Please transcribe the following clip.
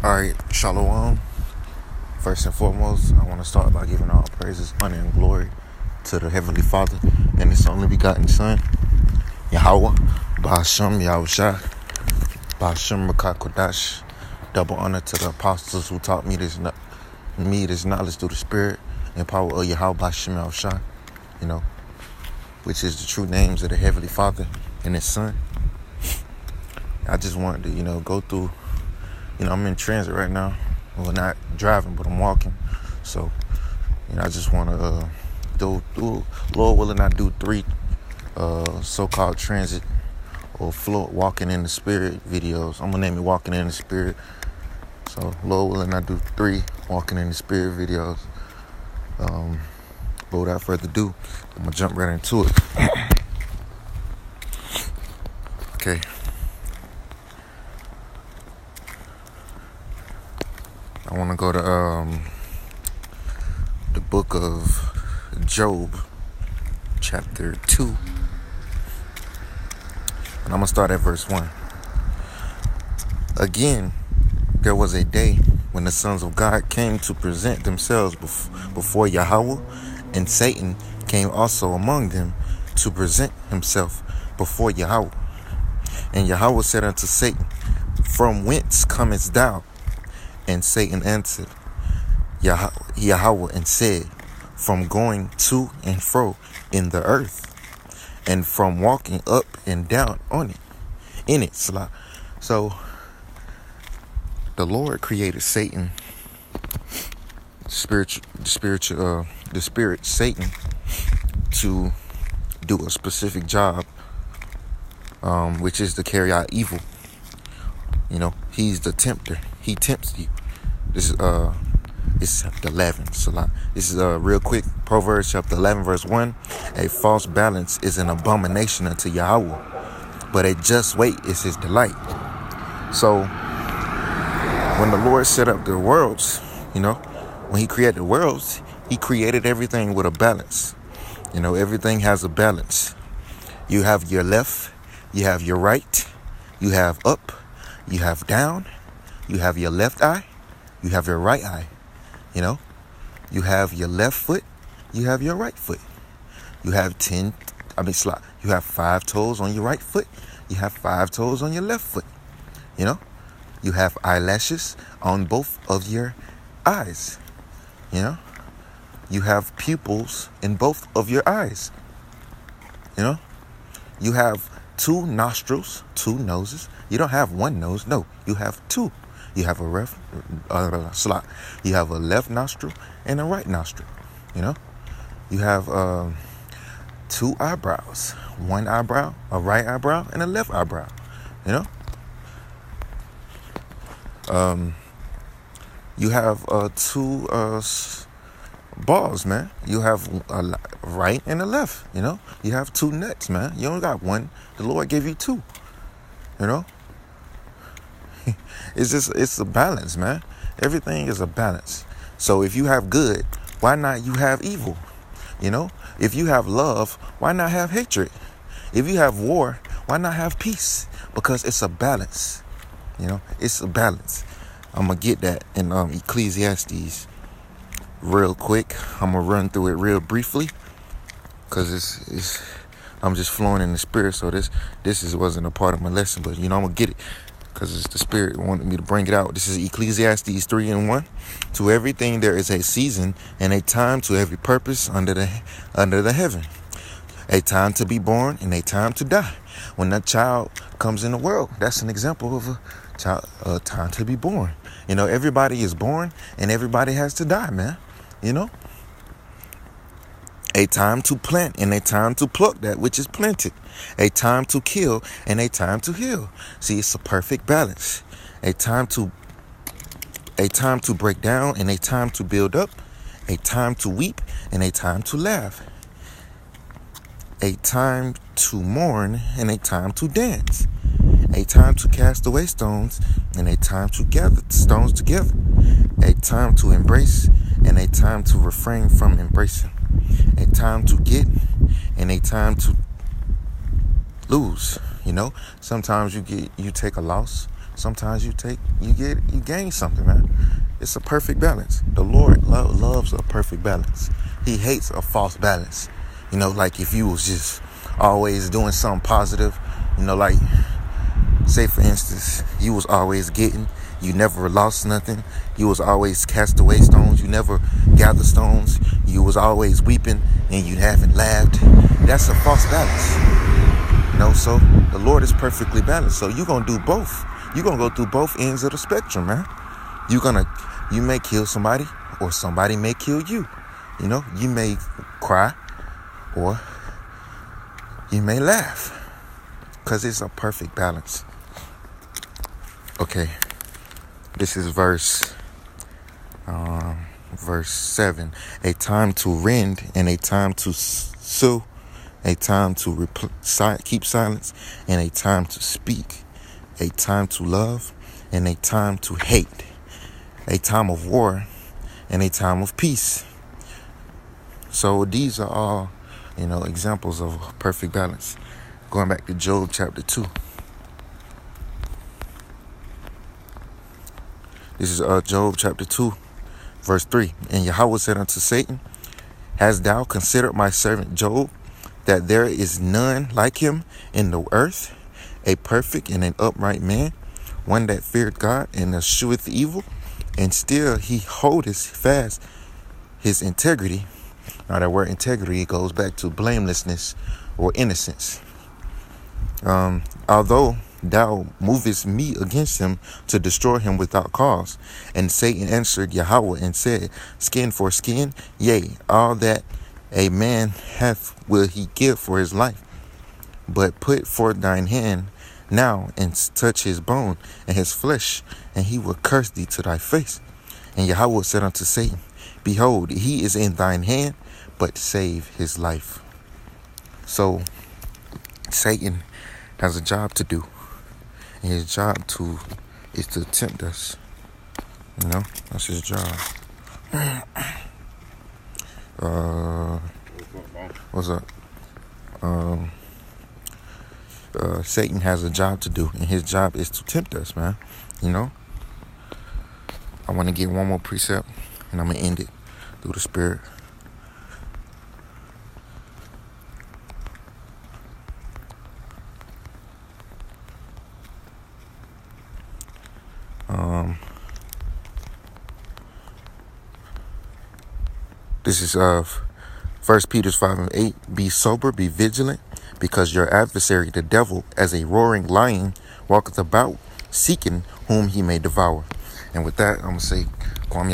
Alright, Shalom. First and foremost, I want to start by giving all praises, honor, and glory to the Heavenly Father and His only begotten Son, Yahweh, Ba'ashem Yahushua, Ba'ashem Rakah Kodash. Double honor to the apostles who taught me this knowledge through the Spirit and power of Yahweh, Ba'ashem Yahushua, which is the true names of the Heavenly Father and His Son. I just wanted to, go through. I'm in transit right now. Well, not driving, but I'm walking. So, I just want to do, Lord willing, I do 3 so-called transit or float walking in the spirit videos. I'm going to name it Walking in the Spirit. So, Lord willing, I do 3 walking in the spirit videos. But without further ado, I'm going to jump right into it. Okay. I want to go to the book of Job, chapter 2. And I'm going to start at verse 1. Again, there was a day when the sons of God came to present themselves before Yahweh, and Satan came also among them to present himself before Yahweh. And Yahweh said unto Satan, From whence comest thou? And Satan answered Yahweh and said, From going to and fro in the earth, and from walking up and down in it. So the Lord created Satan, the spirit Satan, to do a specific job, which is to carry out evil. He's the tempter. He tempts you. This is chapter 11. So this is real quick. Proverbs chapter 11 verse 1. A false balance is an abomination unto Yahweh, but a just weight is His delight. So when the Lord set up the worlds, when He created the worlds, He created everything with a balance. Everything has a balance. You have your left, you have your right, you have up, you have down, you have your left eye, you have your right eye. You have your left foot, you have your right foot. You have you have 5 toes on your right foot, you have 5 toes on your left foot. You have eyelashes on both of your eyes. You have pupils in both of your eyes. You have 2 nostrils, 2 noses. You don't have 1 nose. No, you have 2. You have you have a left nostril and a right nostril. You have 2 eyebrows, 1 eyebrow, a right eyebrow, and a left eyebrow. You have 2 balls, man. You have a right and a left. You have 2 nuts, man. You only got 1. The Lord gave you 2. It's a balance, man. Everything is a balance. So if you have good, why not you have evil? If you have love, why not have hatred? If you have war, why not have peace? Because it's a balance. It's a balance. I'm going to get that in Ecclesiastes real quick. I'm going to run through it real briefly because I'm just flowing in the spirit. So this wasn't a part of my lesson, but I'm going to get it because it's the Spirit wanted me to bring it out. This is Ecclesiastes 3:1. To everything there is a season and a time to every purpose under the heaven. A time to be born and a time to die. When that child comes in the world, that's an example of a time to be born. Everybody is born and everybody has to die, man. A time to plant and a time to pluck that which is planted. A time to kill and a time to heal. See, it's a perfect balance. A time to break down and a time to build up. A time to weep and a time to laugh. A time to mourn and a time to dance. A time to cast away stones and a time to gather stones together. A time to embrace and a time to refrain from embracing. A time to get and a time to lose. Sometimes you take a loss, Sometimes you gain something, man. It's a perfect balance. The Lord loves a perfect balance. He hates a false balance. Like if you was just always doing something positive, like say for instance, you was always getting, you never lost nothing. You was always cast away stones. You never gathered stones. You was always weeping and you haven't laughed. That's a false balance. So the Lord is perfectly balanced. So you're going to do both. You're going to go through both ends of the spectrum, man. You may kill somebody or somebody may kill you. You may cry or you may laugh because it's a perfect balance. Okay. This is verse 7. A time to rend and a time to sue, a time to keep silence and a time to speak, a time to love and a time to hate, a time of war and a time of peace. So these are all, examples of perfect balance. Going back to Job chapter 2. This is Job chapter 2, verse 3. And Yahweh said unto Satan, Hast thou considered my servant Job, that there is none like him in the earth, a perfect and an upright man, one that feared God and escheweth evil, and still he holdeth fast his integrity. Now that word integrity goes back to blamelessness or innocence. Although thou movest me against him to destroy him without cause. And Satan answered Yahweh and said, Skin for skin, yea, all that a man hath will he give for his life. But put forth thine hand now and touch his bone and his flesh, and he will curse thee to thy face. And Yahweh said unto Satan, Behold, he is in thine hand, but save his life. So Satan has a job to do. And his job is to tempt us. That's his job. What's up? Satan has a job to do, and his job is to tempt us, man. I want to get one more precept, and I'm going to end it through the Spirit. This is 1 Peter 5:8. Be sober, be vigilant, because your adversary, the devil, as a roaring lion, walketh about, seeking whom he may devour. And with that, I'm going to say, Kwame